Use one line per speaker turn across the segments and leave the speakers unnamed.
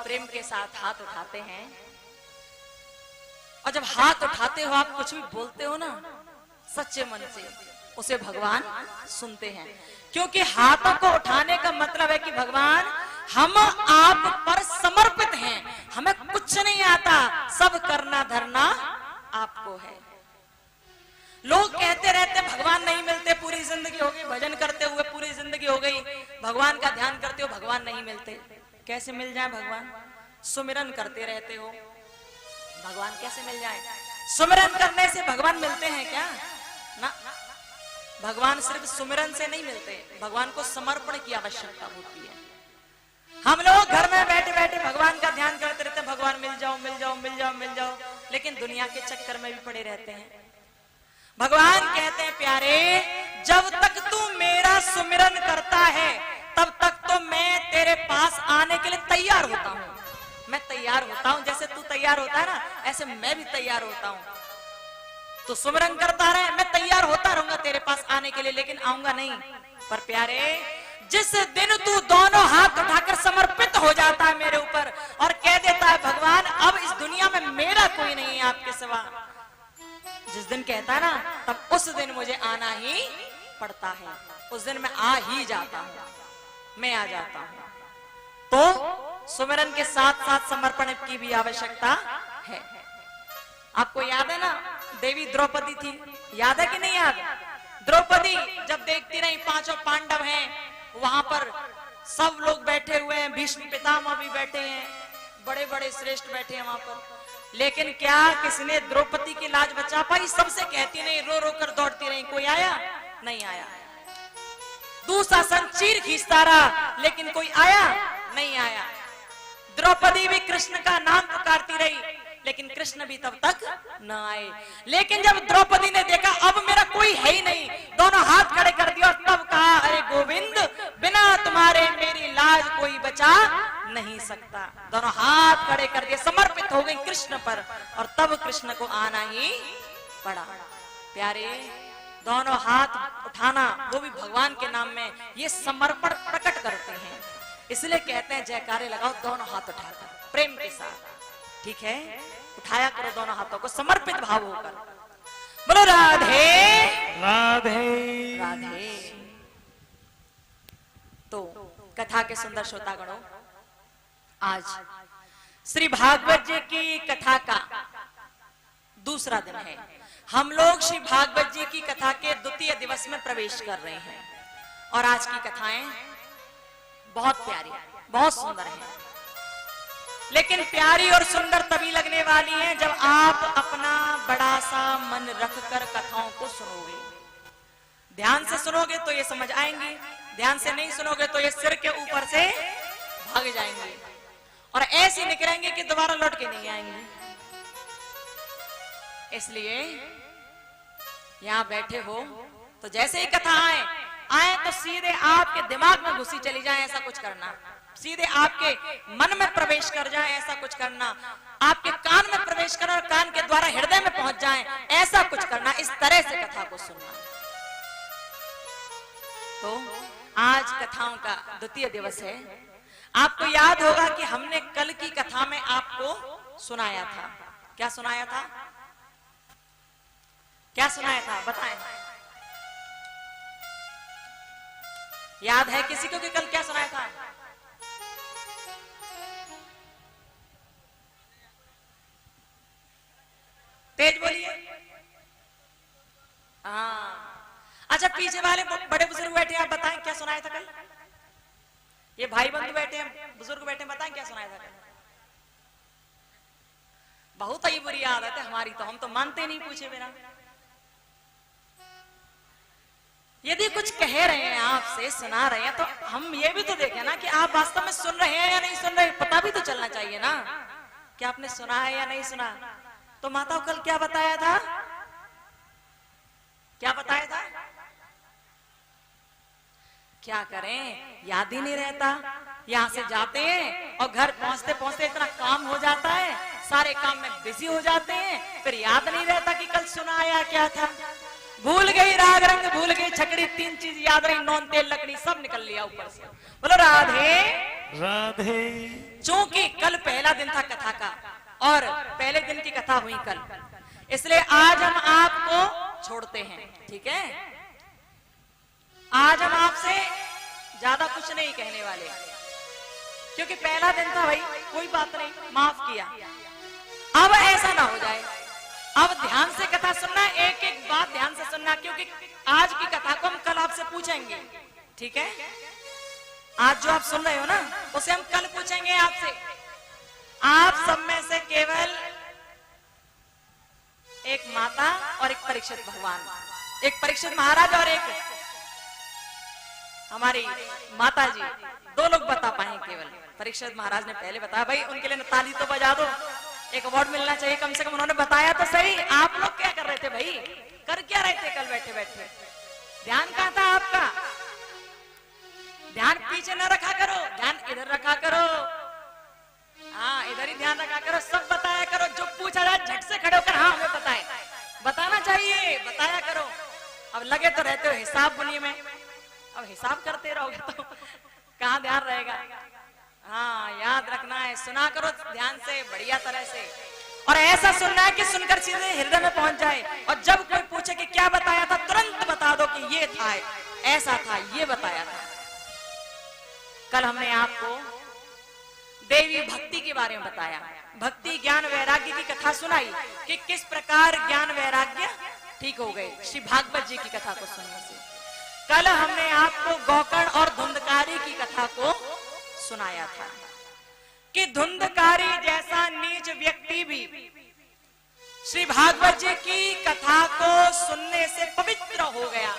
प्रेम के साथ हाथ उठाते हैं, और जब हाथ उठाते हो आप कुछ भी बोलते हो ना सच्चे मन से, उसे भगवान सुनते हैं। क्योंकि हाथों को उठाने का मतलब है कि भगवान हम आप पर समर्पित हैं, हमें कुछ नहीं आता, सब करना धरना आपको है। लोग कहते रहते भगवान नहीं मिलते, पूरी जिंदगी हो गई भजन करते हुए, पूरी जिंदगी हो गई भगवान का ध्यान करते हो, भगवान नहीं मिलते। कैसे मिल जाए भगवान? सुमिरन करते रहते हो, भगवान कैसे मिल जाए? सुमिरन करने से भगवान मिलते हैं क्या? ना, भगवान सिर्फ सुमिरन से नहीं मिलते, भगवान को समर्पण की आवश्यकता होती है। हम लोग घर में बैठे बैठे भगवान का ध्यान करते रहते, भगवान मिल जाओ मिल जाओ मिल जाओ मिल जाओ, लेकिन दुनिया के चक्कर में भी पड़े रहते हैं। भगवान कहते हैं प्यारे, जब तक तू मेरा सुमिरन करता है तब तक तो मैं तेरे पास आने के लिए तैयार होता हूं। मैं तैयार होता हूं, जैसे तू तैयार होता है ना, ऐसे मैं भी तैयार होता हूं। तो सुमिरन करता रहे, मैं तैयार होता रहूंगा तेरे पास आने के लिए, लेकिन आऊंगा नहीं। पर प्यारे, जिस दिन तू दोनों हाथ उठाकर समर्पित हो जाता है मेरे ऊपर और कह देता है भगवान अब इस दुनिया में मेरा कोई नहीं है आपके सिवा, जिस दिन कहता है ना, तब उस दिन मुझे आना ही पड़ता है, उस दिन मैं आ ही जाता हूं, मैं आ जाता हूं। तो सुमिरन के साथ साथ समर्पण की भी आवश्यकता है। आपको याद है ना, देवी द्रौपदी थी, याद है कि नहीं याद? द्रौपदी जब देखती रही पांचों पांडव हैं, वहां पर सब लोग बैठे हुए हैं, भीष्म पितामह भी बैठे हैं, बड़े बड़े श्रेष्ठ बैठे हैं वहां पर, लेकिन क्या किसने द्रौपदी की लाज बचा पाई? सबसे कहती नहीं, रो रो कर दौड़ती रही, कोई आया नहीं आया। दुशासन चीर खींचता रहा, लेकिन कोई आया नहीं आया। द्रौपदी भी कृष्ण का नाम पुकारती रही, लेकिन कृष्ण भी तब तक न आए। लेकिन जब द्रौपदी ने देखा अब मेरा कोई है ही नहीं, दोनों हाथ खड़े कर दिया और तब कहा, अरे गोविंद, बिना तुम्हारे मेरी लाज कोई बचा नहीं सकता। दोनों हाथ खड़े कर दिए, समर्पित हो गई कृष्ण पर, और तब कृष्ण को आना ही पड़ा। प्यारे, दोनों हाथ उठाना वो भी भगवान के नाम में, ये समर्पण प्रकट करते हैं। इसलिए कहते हैं जयकारे लगाओ दोनों हाथ उठाकर प्रेम के साथ, ठीक है? उठाया करो दोनों हाथों को समर्पित भाव होकर। बोलो राधे
राधे
राधे। तो कथा के सुंदर श्रोतागणों, आज श्री भागवत जी की कथा का दूसरा दिन है। हम लोग श्री भागवत जी की कथा के द्वितीय दिवस में प्रवेश कर रहे हैं, और आज की कथाएं बहुत प्यारी, बहुत सुंदर हैं। लेकिन प्यारी और सुंदर तभी लगने वाली हैं जब आप अपना बड़ा सा मन रखकर कथाओं को सुनोगे। ध्यान से सुनोगे तो ये समझ आएंगी, ध्यान से नहीं सुनोगे तो ये सिर के ऊपर से भाग जाएंगे और ऐसे निकलेंगे कि दोबारा लौट के नहीं आएंगे। इसलिए यहां बैठे हो तो जैसे ही कथा आए तो सीधे आपके दिमाग में घुसी चली जाए, ऐसा कुछ करना। सीधे आपके मन में प्रवेश कर जाए, ऐसा कुछ करना। आपके कान में प्रवेश करना और कान के द्वारा हृदय में पहुंच जाए, ऐसा कुछ करना। इस तरह से कथा को सुनना। तो आज कथाओं का द्वितीय दिवस है। आपको याद होगा कि हमने कल की कथा में आपको सुनाया था। क्या सुनाया था? क्या सुनाया था? बताएं। याद है किसी को कि कल क्या सुनाया था? तेज बोलिए। हाँ, अच्छा, पीछे वाले बड़े बुजुर्ग बैठे हैं, आप बताएं क्या सुनाया था कल? ये भाई बंधु बैठे हैं, बुजुर्ग बैठे हैं, बताएं क्या सुनाया था कल? बहुत ही बुरी आदत है हमारी, तो हम तो मानते नहीं पूछे बिना। यदि कुछ कह रहे हैं आपसे, सुना रहे हैं, तो हम ये भी तो देखें ना कि आप वास्तव में सुन रहे हैं या नहीं सुन रहे, पता भी तो चलना चाहिए ना कि आपने सुना है या नहीं सुना। तो माताओं कल क्या बताया था? क्या बताया था? क्या करें, याद ही नहीं रहता। यहां से जाते हैं और घर पहुंचते पहुंचते इतना काम हो जाता है, सारे काम में बिजी हो जाते हैं, फिर याद नहीं रहता कि कल सुनाया क्या था। भूल गई राग रंग, भूल गई छकड़ी, तीन चीज याद रही, नौन तेल लकड़ी, सब निकल लिया ऊपर से। बोलो राधे
राधे।
चूंकि कल पहला दिन था कथा का और पहले दिन की कथा हुई कल, इसलिए आज हम आपको छोड़ते हैं। ठीक है, आज हम आपसे ज्यादा कुछ नहीं कहने वाले, क्योंकि पहला दिन था भाई, कोई बात नहीं, माफ किया। अब ऐसा ना हो जाए, अब ध्यान से कथा सुनना, एक एक बात ध्यान से सुनना, क्योंकि आज की कथा को हम कल आपसे पूछेंगे। ठीक है, आज जो आप सुन रहे हो ना, उसे हम कल पूछेंगे आपसे। आप सब में से केवल एक माता और एक परीक्षित भगवान, एक परीक्षित महाराज और एक हमारी माता जी, दो लोग बता पाए केवल। परीक्षित महाराज ने पहले बताया, भाई उनके लिए ताली तो बजा दो, एक अवार्ड मिलना चाहिए कम से कम, उन्होंने बताया तो सही। आप लोग क्या कर रहे थे भाई, कर क्या रहे थे कल बैठे बैठे? ध्यान कहां था आपका? ध्यान पीछे न रखा करो, ध्यान इधर रखा करो। हाँ, इधर ही ध्यान रखा करो, सब बताया करो, जो पूछा जाए झट से खड़े होकर हाँ हमें बताए, बताना चाहिए, बताया करो। अब लगे तो रहते हो हिसाब बुनिए में, अब हिसाब करते रहोगे तो कहाँ ध्यान रहेगा। हाँ, याद रखना है, सुना करो ध्यान से, बढ़िया तरह से, और ऐसा सुनना है कि सुनकर सीधे हृदय में पहुंच जाए। और जब कोई पूछे कि क्या बताया था, तुरंत बता दो कि ये था, ऐसा था, ये बताया था। कल हमने आपको देवी भक्ति के बारे में बताया, भक्ति ज्ञान वैराग्य की कथा सुनाई कि किस प्रकार ज्ञान वैराग्य ठीक हो गए श्री भागवत जी की कथा को सुनने से। कल हमने आपको गौकर्ण और धुंधकारी की कथा को सुनाया था कि धुंधकारी जैसा नीच व्यक्ति भी श्री भागवत जी की कथा को सुनने से पवित्र हो गया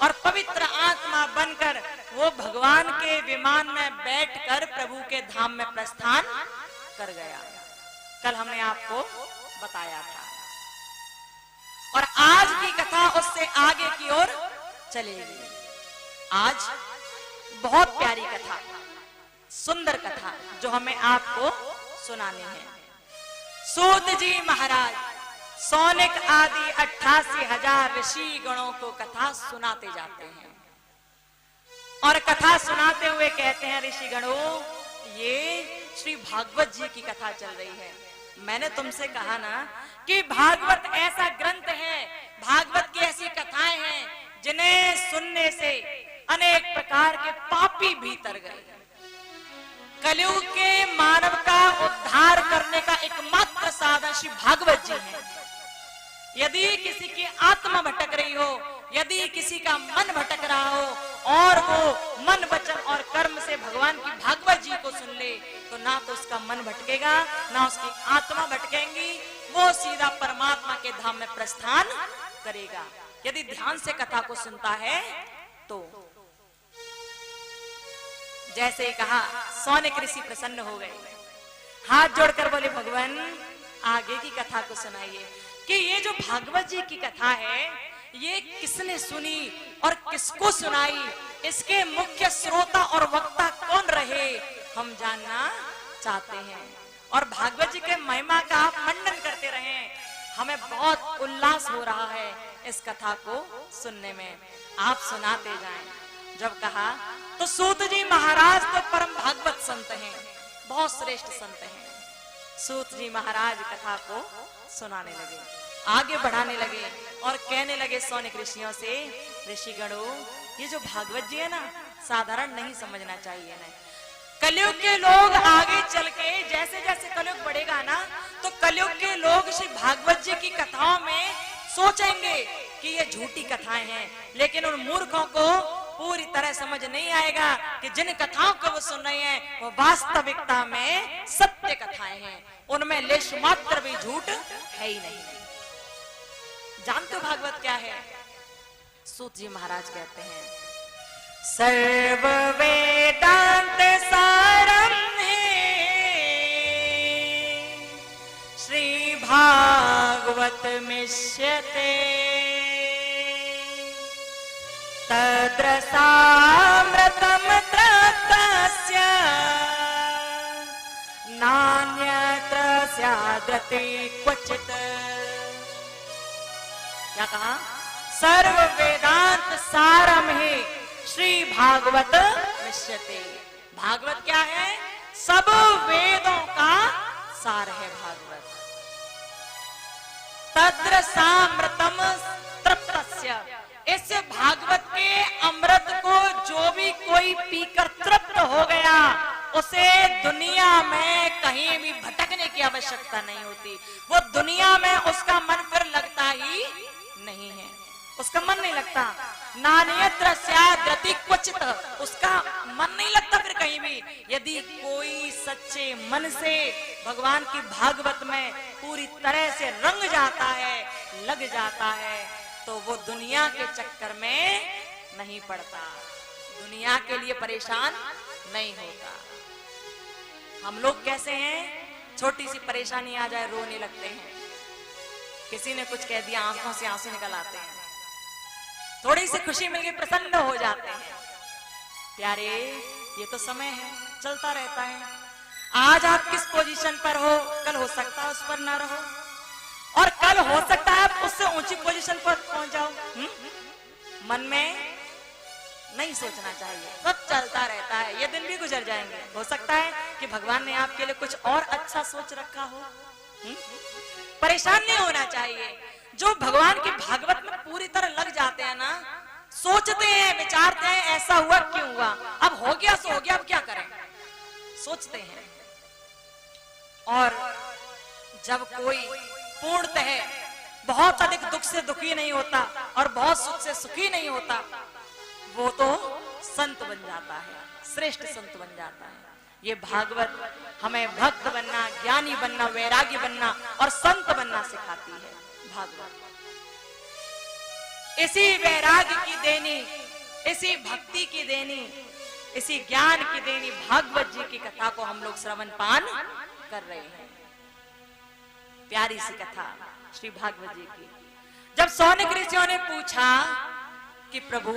और पवित्र आत्मा बनकर वो भगवान के विमान में बैठकर प्रभु के धाम में प्रस्थान कर गया। कल हमने आपको बताया था, और आज की कथा उससे आगे की ओर चलेगी। आज बहुत प्यारी कथा, सुंदर कथा जो हमें आपको सुनानी है। सूत जी महाराज सौनिक आदि 88,000 ऋषि गणों को कथा सुनाते जाते हैं, और कथा सुनाते हुए कहते हैं, ऋषि गणों, ये श्री भागवत जी की कथा चल रही है। मैंने तुमसे कहा ना कि भागवत ऐसा ग्रंथ है, भागवत की ऐसी कथाएं हैं जिन्हें सुनने से अनेक प्रकार के पापी भीतर गए। कलयुग के मानव का उद्धार करने का एकमात्र साधन श्री भागवत जी है। यदि किसी की आत्मा भटक रही हो, यदि किसी का मन भटक रहा हो, और वो मन वचन और कर्म से भगवान की भागवत जी को सुन ले, तो ना तो उसका मन भटकेगा, ना उसकी आत्मा भटकेंगी, वो सीधा परमात्मा के धाम में प्रस्थान करेगा। यदि ध्यान से कथा को सुनता है तो। जैसे ही कहा, सौनिक ऋषि प्रसन्न हो गए, हाथ जोड़कर बोले, भगवान आगे की कथा को सुनाइए कि ये जो भागवत जी की कथा है, ये किसने सुनी और किसको सुनाई, इसके मुख्य श्रोता और वक्ता कौन रहे, हम जानना चाहते हैं। और भागवत जी के महिमा का आप मंडन करते रहें, हमें बहुत उल्लास हो रहा है इस कथा को सुनने में, आप सुनाते जाएं। जब कहा तो सूत जी महाराज तो परम भागवत संत हैं, बहुत श्रेष्ठ संत हैं। सूत जी महाराज कथा को सुनाने लगे, आगे बढ़ाने लगे और कहने लगे सौनिक ऋषियों से, ऋषि गणों, ये जो भागवत जी है ना, साधारण नहीं समझना चाहिए ना। कलयुग के लोग आगे चल के, जैसे जैसे कलयुग बढ़ेगा ना, तो कलयुग के लोग श्री भागवत जी की कथाओं में सोचेंगे कि ये झूठी कथाएं हैं, लेकिन उन मूर्खों को पूरी तरह समझ नहीं आएगा कि जिन कथाओं को वो सुन रहे हैं वो वास्तविकता में सत्य कथाएं हैं, उनमें लेश मात्र भी झूठ है ही नहीं। जानते हो भागवत क्या है? सूत जी महाराज कहते हैं, सर्व वेदांत सारम श्री भागवत मिष्यते तद्रसामृतम तस्य नान्यत्र स्याद्रते क्वचित्। क्या कहा? सर्व वेदांत सारम ही श्री भागवत मिष्यते। भागवत क्या है? सब वेदों का सार है भागवत। तत्र सामृतम तृप्तस्य, इस भागवत के अमृत को जो भी कोई पीकर तृप्त हो गया, उसे दुनिया में कहीं भी भटकने की आवश्यकता नहीं होती। वो दुनिया में उसका मन फिर लगता ही नहीं है, उसका मन नहीं लगता। नान्यत्र स्याद्रति क्वचित, उसका मन नहीं लगता फिर कहीं भी। यदि कोई सच्चे मन से भगवान की भागवत में पूरी तरह से रंग जाता है, लग जाता है, तो वो दुनिया के चक्कर में नहीं पड़ता, दुनिया के लिए परेशान नहीं होता। हम लोग कैसे हैं? छोटी सी परेशानी आ जाए रोने लगते हैं, किसी ने कुछ कह दिया आंखों से आंसू निकल आते हैं, थोड़ी सी खुशी मिल गई प्रसन्न हो जाते हैं। प्यारे, ये तो समय है, चलता रहता है। आज आप किस पोजीशन पर हो, कल हो सकता है उस पर ना रहो, और कल हो सकता है आप उससे ऊंची पोजीशन पर पहुंच जाओ। मन में नहीं सोचना चाहिए, सब चलता रहता है, ये दिन भी गुजर जाएंगे। हो सकता है कि भगवान ने आपके लिए कुछ और अच्छा सोच रखा हो। परेशान नहीं होना चाहिए। जो भगवान की भागवत में पूरी तरह लग जाते हैं ना, सोचते हैं, विचारते हैं, ऐसा हुआ क्यों हुआ, अब हो गया सो हो गया, अब क्या करें, सोचते हैं। और जब कोई पूर्णतः बहुत अधिक दुख से दुखी नहीं होता और बहुत सुख से सुखी नहीं होता, वो तो संत बन जाता है, श्रेष्ठ संत बन जाता है। ये भागवत हमें भक्त बनना, ज्ञानी बनना, वैरागी बनना और संत बनना सिखाती है भागवत। इसी वैराग्य की देनी, इसी भक्ति की देनी, इसी ज्ञान की देनी भागवत जी की कथा को हम लोग श्रवण पान कर रहे हैं। प्यारी सी कथा श्री भागवत जी की। जब सौनक ऋषियों ने पूछा कि प्रभु,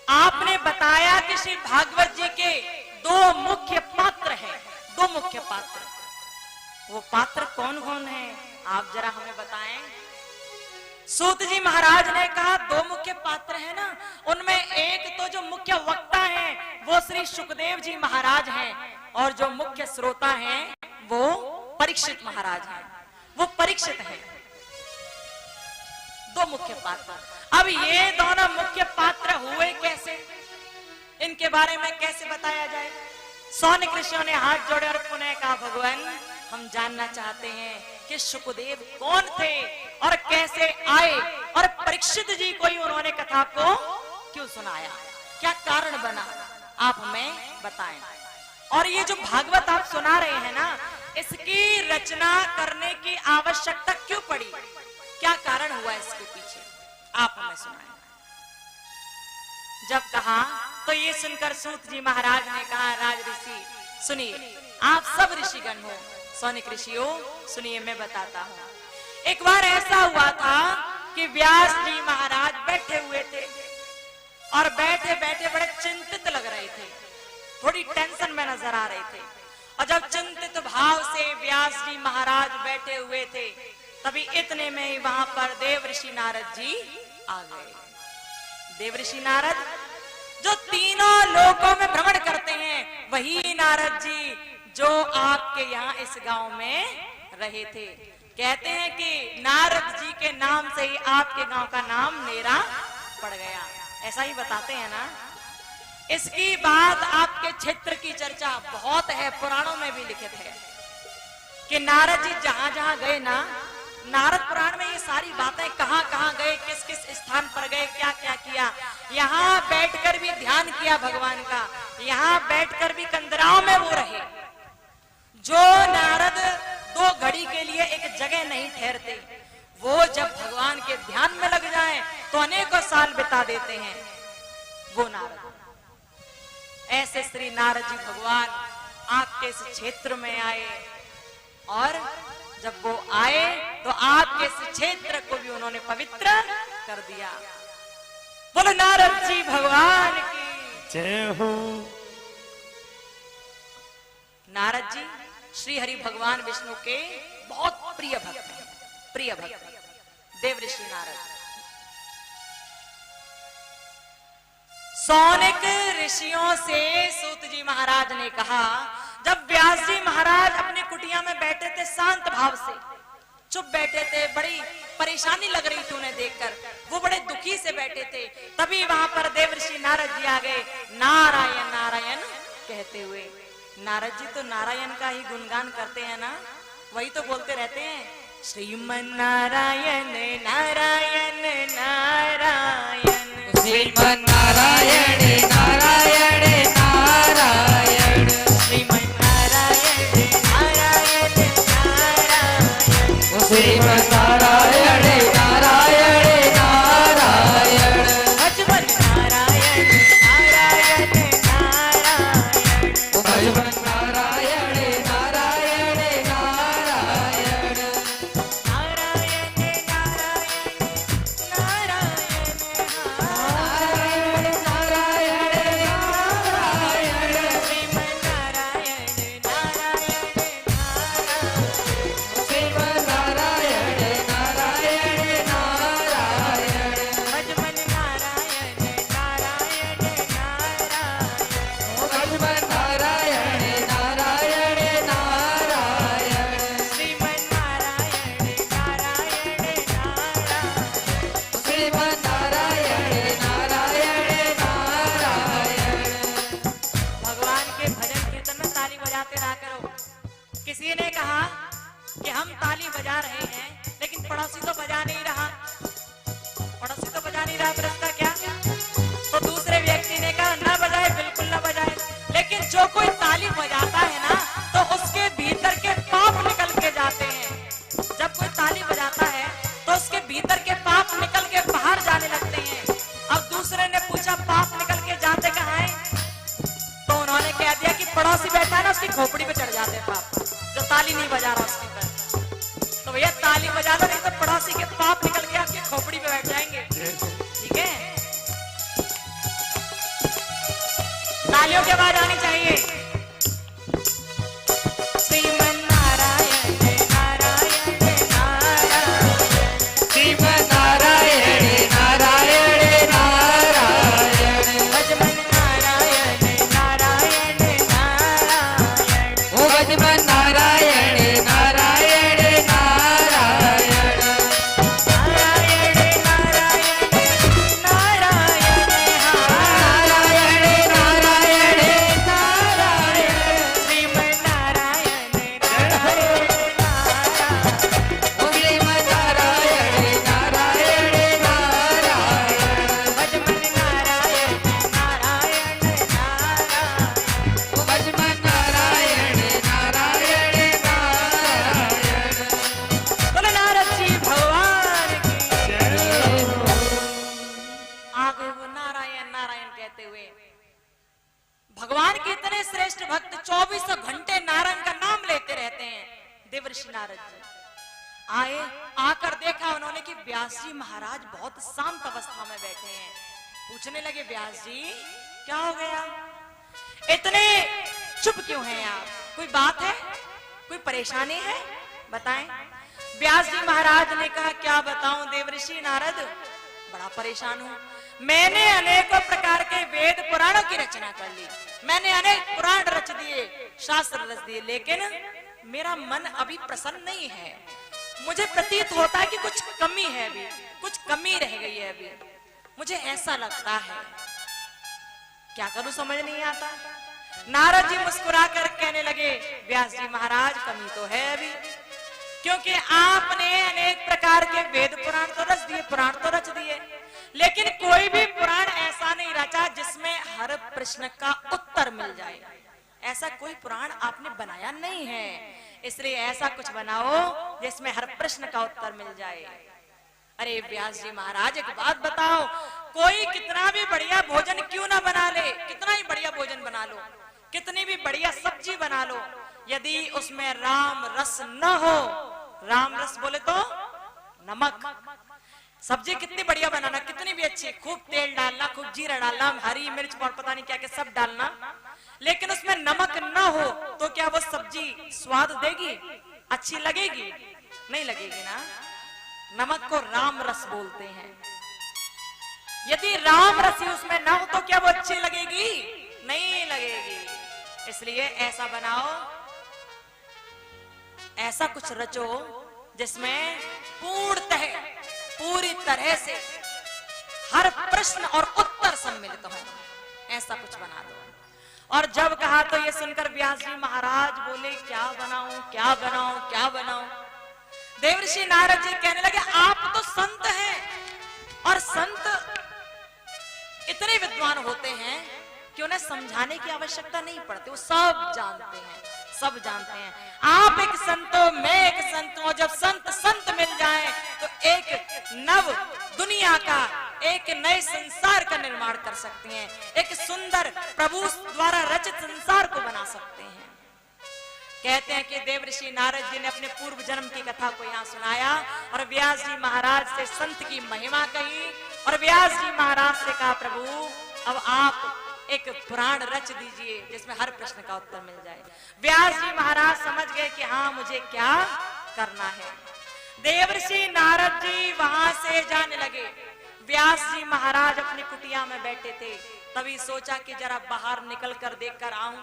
आपने बताया कि श्री भागवत जी के दो मुख्य पात्र हैं, दो मुख्य पात्र, वो पात्र कौन कौन है, आप जरा हमें बताएं। सूत जी महाराज ने कहा दो मुख्य पात्र है ना, उनमें एक तो जो मुख्य वक्ता है वो श्री सुखदेव जी महाराज हैं, और जो मुख्य श्रोता हैं वो परीक्षित महाराज हैं, वो परीक्षित हैं। दो मुख्य पात्र। अब ये दोनों मुख्य पात्र हुए कैसे, इनके बारे में कैसे बताया जाए। सौनक ऋषियों ने हाथ जोड़े और पुनः कहा, भगवान हम जानना चाहते हैं कि सुखदेव कौन थे और कैसे आए, और परीक्षित जी को ही उन्होंने कथा को क्यों सुनाया, क्या कारण बना, आप हमें बताएं। और ये जो भागवत आप सुना रहे हैं ना, इसकी रचना करने की आवश्यकता क्यों पड़ी, क्या कारण हुआ इसके पीछे, आप हमें सुनाएं। जब कहा तो ये सुनकर सूत जी महाराज ने कहा, राज ऋषि सुनिए, आप सब ऋषिगण हो, सौनक ऋषियों सुनिए, मैं बताता हूं। एक बार ऐसा हुआ था कि व्यास जी महाराज बैठे हुए थे और बैठे बैठे बड़े चिंतित लग रहे थे, थोड़ी टेंशन में नजर आ रहे थे। और जब चिंतित भाव से व्यास जी महाराज बैठे हुए थे, तभी इतने में ही वहां पर देवर्षि नारद जी आ गए। देवर्षि नारद जो तीनों लोकों में भ्रमण करते हैं, वही नारद जी जो आपके यहाँ इस गांव में रहे थे। कहते हैं कि नारद जी के नाम से ही आपके गांव का नाम नेरा पड़ गया, ऐसा ही बताते हैं ना। इसकी बात आपके क्षेत्र की चर्चा बहुत है, पुराणों में भी लिखित है कि नारद जी जहां जहां गए ना, नारद पुराण में ये सारी बातें कहां कहां गए, किस किस स्थान पर गए, क्या क्या किया, यहाँ बैठकर भी ध्यान किया भगवान का, यहाँ बैठकर भी कंदराओं में वो रहे। जो नारद दो घड़ी के लिए एक जगह नहीं ठहरते, वो जब भगवान के ध्यान में लग जाएं तो अनेकों साल बिता देते हैं, वो नारद। ऐसे श्री नारद जी भगवान आपके इस क्षेत्र में आए, और जब वो आए तो आपके इस क्षेत्र को भी उन्होंने पवित्र कर दिया। बोलो नारद जी भगवान की
जय हो।
नारद जी श्री हरि भगवान विष्णु के बहुत प्रिय भक्त हैं, प्रिय भक्त देवर्षि नारद। सौनक ऋषियों से सूत जी महाराज ने कहा, जब व्यास जी महाराज अपनी कुटिया में बैठे थे शांत भाव से, चुप बैठे थे, बड़ी परेशानी लग रही थी उन्हें देखकर, वो बड़े दुखी से बैठे थे, तभी वहां पर देवर्षि नारद जी आ गए, नारायण नारायण कहते हुए। नारद जी तो नारायण का ही गुणगान करते हैं ना, वही तो बोलते रहते हैं, श्रीमन नारायण नारायण नारायण,
श्रीमन नारायण नारायण नारायण,
श्रीमन नारायण नारायण नारायण,
श्रीमन नारायण नारायण नारायण,
भजमन नारायण नारायण नारायण,
भजमन नारायण नारायण नारायण,
नारायण नारायण नारायण
नारायण
श्रीमन नारायण नारायण नारायण,
श्रीमन नारायण नारायण नारायण,
भजमन नारायण नारायण नारायण,
भजमन नारायण नारायण नारायण,
श्रीमन नारायण नारायण नारायण,
श्रीमन नारायण नारायण नारायण।
भगवान के भजन कीर्तन में ताली बजाते रहा करो। किसी ने कहा कि हम ताली बजा रहे हैं लेकिन पड़ोसी तो बजा नहीं रहा, पड़ोसी तो बजा नहीं रहा, फिर इसका क्या? तो दूसरे व्यक्ति ने कहा ना बजाए, बिल्कुल ना बजाए, लेकिन जो कोई ताली बजाता है ना तो उसके भीतर के पाप निकल के जाते हैं। जब कोई ताली बजाता है तो उसके भीतर के पाप निकल के बाहर जाने लगते हैं। अब दूसरे ने पूछा पाप निकल के जाते कहाँ हैं? तो उन्होंने कह दिया कि पड़ोसी बैठा है ना, उसकी खोपड़ी पे चढ़ जाते हैं पाप, जो ताली नहीं बजा रहा उसके पर। तो भैया ताली बजा दो, नहीं तो पड़ोसी के पाप निकल के आपकी खोपड़ी पे बैठ जाएंगे। ठीक है, तालियों की आवाज आनी चाहिए। श्रीमन नारायण नारायण नारायण,
श्रीमन नारायण नारायण नारायण,
भजमन नारायण नारायण नारायण,
भजमन नारायण नारायण नारायण,
नारायण नारायण नारायण,
नारायण नारायण नारायण,
श्रीमन नारायण नारायण नारायण,
श्रीमन नारायण नारायण नारायण,
भजमन नारायण नारायण नारायण,
भजमन नारायण नारायण नारायण।
बोले नारद जी भगवान की आगे वो नारायण नारायण कहते हुए। भगवान के इतने श्रेष्ठ भक्त 24 घंटे नारायण का नाम लेते रहते हैं। देवर्षि नारद जी आए, आकर देखा उन्होंने कि व्यास जी महाराज बहुत शांत अवस्था में बैठे हैं। पूछने लगे व्यास जी क्या हो गया, इतने चुप क्यों हैं आप, कोई बात है, कोई परेशानी है, बताएं। व्यास जी महाराज ने कहा क्या बताऊं देवर्षि नारद, बड़ा परेशान हूं। मैंने अनेकों प्रकार के वेद पुराणों की रचना कर ली, मैंने अनेक पुराण रच दिए, शास्त्र रच दिए, लेकिन मेरा मन अभी प्रसन्न नहीं है। मुझे प्रतीत होता है कि कुछ कमी है, अभी कुछ कमी रह गई है, अभी मुझे ऐसा लगता है। क्या करूं समझ नहीं आता। नारद जी मुस्कुरा कर कहने लगे व्यास जी महाराज कमी तो है अभी, क्योंकि आपने अनेक प्रकार के वेद पुराण तो रच दिए, पुराण तो रच दिए, लेकिन कोई भी पुराण ऐसा नहीं रचा जिसमें हर प्रश्न का उत्तर मिल जाए। ऐसा कोई पुराण आपने बनाया नहीं है, इसलिए ऐसा कुछ बनाओ जिसमें हर प्रश्न का उत्तर मिल जाए। अरे व्यास जी महाराज एक बात बताओ, कोई कितना भी बढ़िया भोजन क्यों ना बना ले, कितना ही बढ़िया भोजन बना लो, कितनी भी बढ़िया सब्जी बना लो, यदि उसमें राम रस न हो, राम रस बोले तो नमक, सब्जी कितनी बढ़िया बनाना, कितनी भी अच्छी, खूब तेल डालना, खूब जीरा डालना, हरी मिर्च और पता नहीं क्या क्या सब डालना, लेकिन उसमें नमक न हो तो क्या वो सब्जी स्वाद देगी, अच्छी लगेगी? नहीं लगेगी ना। नमक को राम रस बोलते हैं। यदि राम रस ही उसमें ना हो तो क्या वो अच्छी लगेगी? नहीं लगेगी। इसलिए ऐसा बनाओ, ऐसा कुछ रचो जिसमें पूर्णतः पूरी तरह से हर प्रश्न और उत्तर सम्मिलित हो, ऐसा कुछ बना दो। और जब कहा तो ये सुनकर व्यास जी महाराज बोले क्या बनाऊं क्या बनाऊं क्या बनाऊं। देवर्षि नारद जी कहने लगे आप तो संत हैं, और संत इतने विद्वान होते हैं कि उन्हें समझाने की आवश्यकता नहीं पड़ती, वो सब जानते हैं, सब जानते हैं। आप एक संत हो, मैं एक संत हूं, जब संत संत मिल जाएं तो एक नव दुनिया का, एक नए संसार का निर्माण कर सकते हैं, एक सुंदर प्रभु द्वारा रचित संसार को बना सकते हैं। कहते हैं कि देवर्षि नारद जी ने अपने पूर्व जन्म की कथा को यहाँ सुनाया और व्यास जी महाराज से संत की महिमा कही, और व्यास जी महाराज से कहा प्रभु अब आप एक पुराण रच दीजिए जिसमें हर प्रश्न का उत्तर मिल जाए। व्यास जी महाराज समझ गए कि हाँ मुझे क्या करना है। देवर्षि नारद जी वहां से जाने लगे। व्यास जी महाराज अपनी कुटिया में बैठे थे, तभी सोचा कि जरा बाहर निकल कर देख कर आऊं,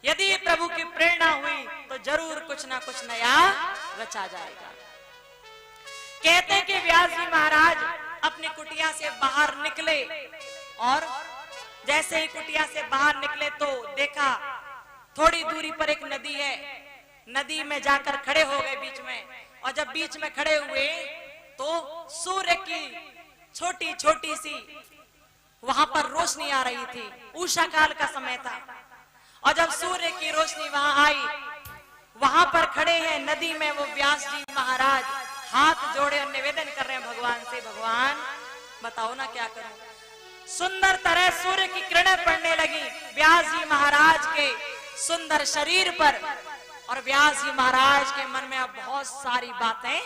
यदि प्रभु की प्रेरणा हुई तो जरूर कुछ ना कुछ नया रचा जाएगा। कहते हैं कि व्यास जी महाराज अपनी कुटिया से बाहर निकले, और जैसे ही कुटिया से बाहर निकले तो देखा थोड़ी दूरी पर एक नदी है, नदी में जाकर खड़े हो गए बीच में, और जब बीच में खड़े हुए तो सूर्य की छोटी छोटी सी वहां पर रोशनी आ रही थी, उषा काल का समय था, और जब सूर्य की रोशनी वहां आई, वहां पर खड़े हैं नदी में वो व्यास जी महाराज, हाथ जोड़े और निवेदन कर रहे हैं भगवान से, भगवान बताओ ना क्या करूं। सुंदर तरह सूर्य की किरणें पड़ने लगी व्यास जी महाराज के सुंदर शरीर पर, और व्यास जी महाराज के मन में अब बहुत सारी बातें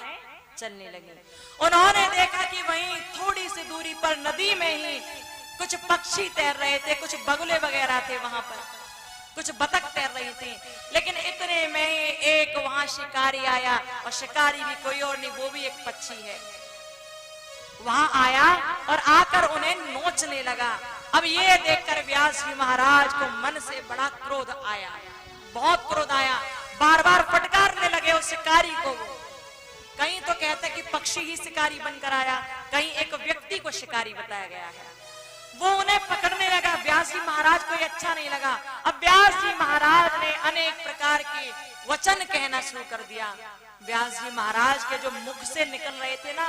चलने लगी। उन्होंने देखा कि वहीं थोड़ी सी दूरी पर नदी में ही कुछ पक्षी तैर रहे थे, कुछ बगुले वगैरह थे, वहां पर कुछ बतख तैर रही थी, लेकिन इतने में ही एक वहां शिकारी आया, और शिकारी भी कोई और नहीं, वो भी एक पक्षी है, वहां आया और आकर उन्हें नोचने लगा। अब ये देखकर व्यास जी महाराज को मन से बड़ा क्रोध आया, बहुत क्रोध आया, बार बार फटकारने लगे उस शिकारी को। कहीं तो कहते कि पक्षी ही शिकारी बनकर आया, कहीं एक व्यक्ति को शिकारी बताया गया है। वो उन्हें पकड़ने लगा, व्यास जी महाराज को ये अच्छा नहीं लगा। अब व्यास जी महाराज ने अनेक प्रकार के वचन कहना शुरू कर दिया। व्यास जी महाराज के जो मुख से निकल रहे थे ना,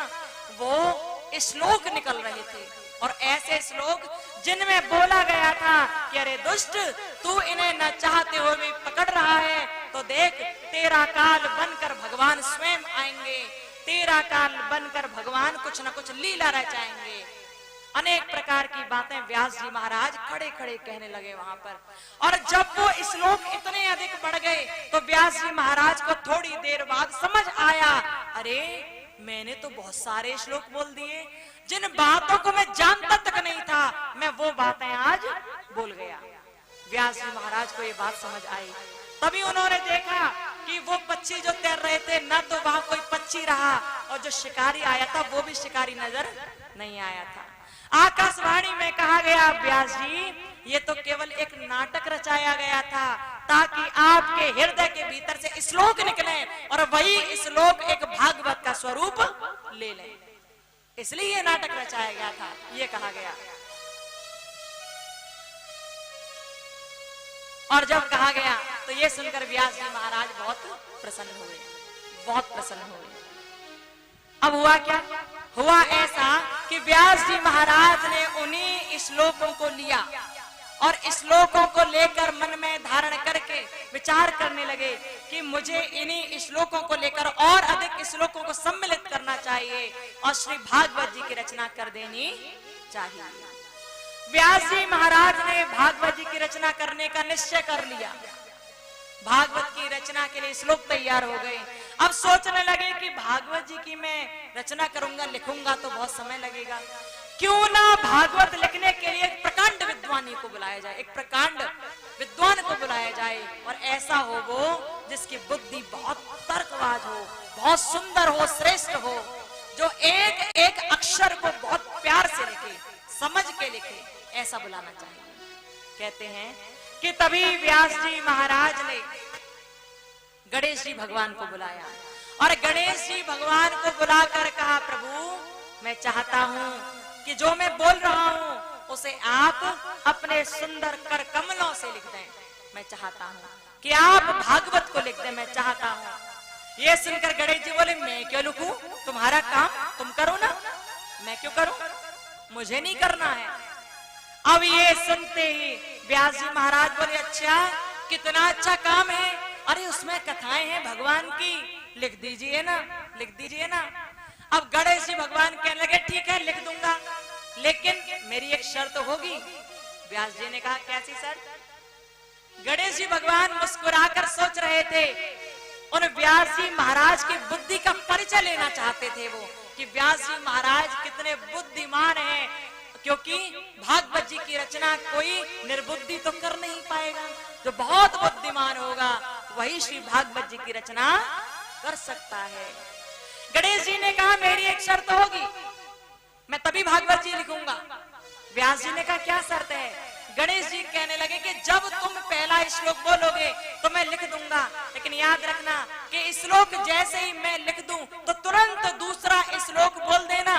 वो श्लोक निकल रहे थे, और ऐसे श्लोक जिनमें बोला गया था कि अरे दुष्ट, तू इन्हें न चाहते हुए भी पकड़ रहा है, तो देख तेरा काल बनकर भगवान स्वयं आएंगे, तेरा काल बनकर भगवान कुछ न कुछ लीला रचाएंगे। अनेक प्रकार की बातें व्यास जी महाराज खड़े खड़े कहने लगे वहां पर। और जब वो श्लोक इतने अधिक बढ़ गए तो व्यास जी महाराज को थोड़ी देर बाद समझ आया, अरे मैंने तो बहुत सारे श्लोक बोल दिए, जिन बातों को मैं जानता तक नहीं था, मैं वो बातें आज बोल गया। व्यास जी महाराज को ये बात समझ आई। तभी उन्होंने देखा कि वो पक्षी जो तैर रहे थे, ना तो वहां कोई पक्षी रहा, और जो शिकारी आया था वो भी शिकारी नजर नहीं आया था। आकाशवाणी में कहा गया, व्यास जी ये तो केवल एक नाटक रचाया गया था, ताकि आपके हृदय के भीतर से श्लोक निकले और वही श्लोक एक भागवत का स्वरूप ले लें, इसलिए ये नाटक रचाया गया था, ये कहा गया। और जब कहा गया तो ये सुनकर व्यास जी महाराज बहुत प्रसन्न हुए, बहुत प्रसन्न हुए। अब हुआ क्या? हुआ ऐसा कि व्यास जी महाराज ने उन्हीं श्लोकों को लिया और श्लोकों को लेकर मन में धारण करके विचार करने लगे कि मुझे इन्हीं श्लोकों को लेकर और अधिक श्लोकों को सम्मिलित करना चाहिए और श्री भागवत जी की रचना कर देनी चाहिए। व्यास जी महाराज ने भागवत जी की रचना करने का निश्चय कर लिया। भागवत की रचना के लिए श्लोक तैयार हो गए। अब सोचने लगे कि भागवत जी की मैं रचना करूंगा, लिखूंगा तो बहुत समय लगेगा, क्यों ना भागवत लिखने के लिए एक प्रकांड विद्वानी को बुलाया जाए, एक प्रकांड विद्वान को बुलाया जाए, और ऐसा हो वो जिसकी बुद्धि बहुत तर्कवाज हो, बहुत सुंदर हो, श्रेष्ठ हो, जो एक एक अक्षर को बहुत प्यार से लिखे, समझ के लिखे, ऐसा बुलाना चाहिए। कहते हैं कि तभी व्यास जी महाराज ने गणेश जी भगवान को बुलाया और गणेश जी भगवान को बुलाकर कहा, प्रभु मैं चाहता हूं कि जो मैं बोल रहा हूं उसे आप अपने सुंदर कर कमलों से लिख दें। मैं चाहता हूं कि आप भागवत को लिख दें। मैं चाहता हूं। ये सुनकर गणेश जी बोले, मैं क्यों लिखूं? तुम्हारा काम तुम करो ना, मैं क्यों करूं? मुझे नहीं करना है। अब ये सुनते ही व्यास जी महाराज बोले, अच्छा कितना अच्छा काम है, अरे उसमें कथाएं हैं भगवान की, लिख दीजिए ना, लिख दीजिए ना। अब गणेश जी भगवान कहने लगे, ठीक है लिख दूंगा, लेकिन मेरी एक शर्त होगी। व्यास जी ने कहा, कैसी शर्त? गणेश जी भगवान मुस्कुराकर सोच रहे थे, उन व्यास जी महाराज की बुद्धि का परिचय लेना चाहते थे वो, कि व्यास जी महाराज कितने बुद्धिमान हैं, क्योंकि भागवत जी की रचना कोई निर्बुद्धि तो कर नहीं पाएगा, जो बहुत बुद्धिमान होगा वही श्री भागवत जी की रचना कर सकता है। गणेश जी ने कहा, मेरी एक शर्त होगी, मैं तभी भागवत जी लिखूंगा। व्यास जी ने कहा, क्या शर्त है? गणेश जी कहने लगे कि जब तुम पहला श्लोक बोलोगे तो मैं लिख दूंगा, लेकिन याद रखना कि श्लोक जैसे ही मैं लिख दूं तो तुरंत दूसरा श्लोक बोल देना।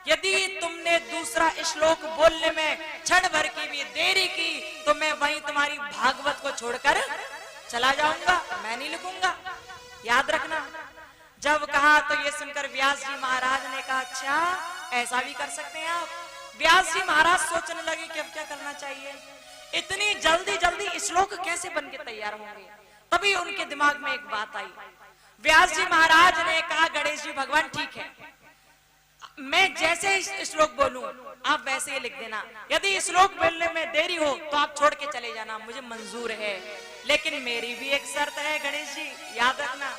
यदि तुमने दूसरा श्लोक बोलने में क्षण भर की भी देरी की तो मैं वहीं तुम्हारी भागवत को छोड़कर चला जाऊंगा, मैं नहीं लिखूंगा, याद रखना। जब कहा तो ये सुनकर व्यास जी महाराज ने कहा, अच्छा ऐसा भी कर सकते हैं आप। व्यास जी महाराज सोचने लगे कि अब क्या करना चाहिए, इतनी जल्दी जल्दी श्लोक कैसे बन के तैयार होंगे। तभी उनके दिमाग में एक बात आई। व्यास जी महाराज ने कहा, गणेश जी भगवान ठीक है, मैं जैसे ही श्लोक बोलूं आप वैसे ही लिख देना। यदि श्लोक बोलने में देरी हो तो आप छोड़ के चले जाना, मुझे मंजूर है, लेकिन मेरी भी एक शर्त है गणेश जी, याद रखना।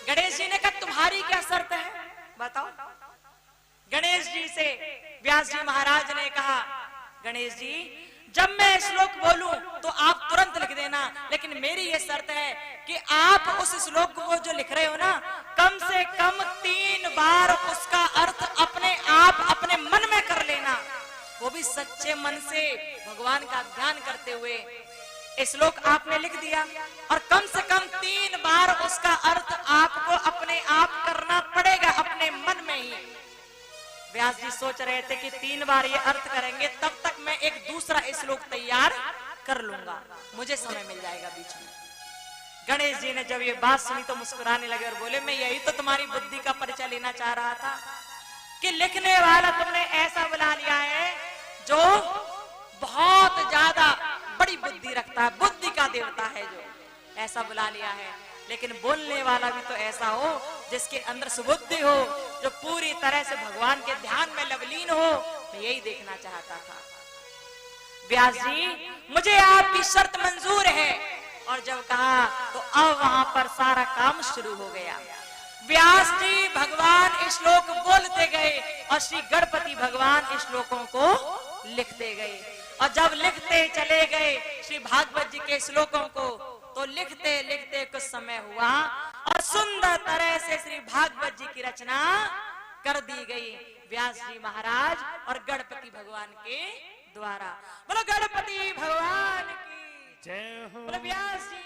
गणेश जी ने कहा, तुम्हारी क्या शर्त है बताओ? गणेश जी से व्यास जी महाराज ने कहा, गणेश जी जब मैं श्लोक बोलूं तो आप तुरंत लिख देना, लेकिन मेरी ये शर्त है कि आप उस श्लोक को जो लिख रहे हो ना, कम से कम 3 बार उसका अर्थ अपने आप अपने मन में कर लेना, वो भी सच्चे मन से भगवान का ध्यान करते हुए। श्लोक आपने लिख दिया और कम से कम 3 बार उसका अर्थ आपको अपने आप करना पड़ेगा, अपने मन में ही। व्यास जी सोच रहे थे कि 3 बार ये अर्थ करेंगे तब तक मैं एक दूसरा श्लोक तैयार कर लूंगा, मुझे समय मिल जाएगा बीच में। गणेश जी ने जब ये बात सुनी तो मुस्कुराने लगे और बोले, मैं यही तो तुम्हारी बुद्धि का परिचय लेना चाह रहा था कि लिखने वाला तुमने ऐसा बुला लिया है जो बहुत ज्यादा बड़ी बुद्धि रखता है, बुद्धि का देवता है, जो ऐसा बुला लिया है। लेकिन बोलने वाला भी तो ऐसा हो जिसके अंदर सुबुद्धि हो, जो पूरी तरह से भगवान के ध्यान में लवलीन हो। मैं यही देखना चाहता था। व्यास जी मुझे आपकी शर्त मंजूर है। और जब कहा तो अब वहां पर सारा काम शुरू हो गया। व्यास जी भगवान श्लोक बोलते गए और श्री गणपति भगवान श्लोकों को लिखते गए। और जब लिखते चले गए श्री भागवत जी के श्लोकों को, तो लिखते लिखते कुछ समय हुआ और सुंदर तरह से श्री भागवत जी की रचना कर दी गई व्यास जी महाराज और गणपति भगवान के द्वारा। बोलो गणपति भगवान की
जय हो।
बोलो व्यास जी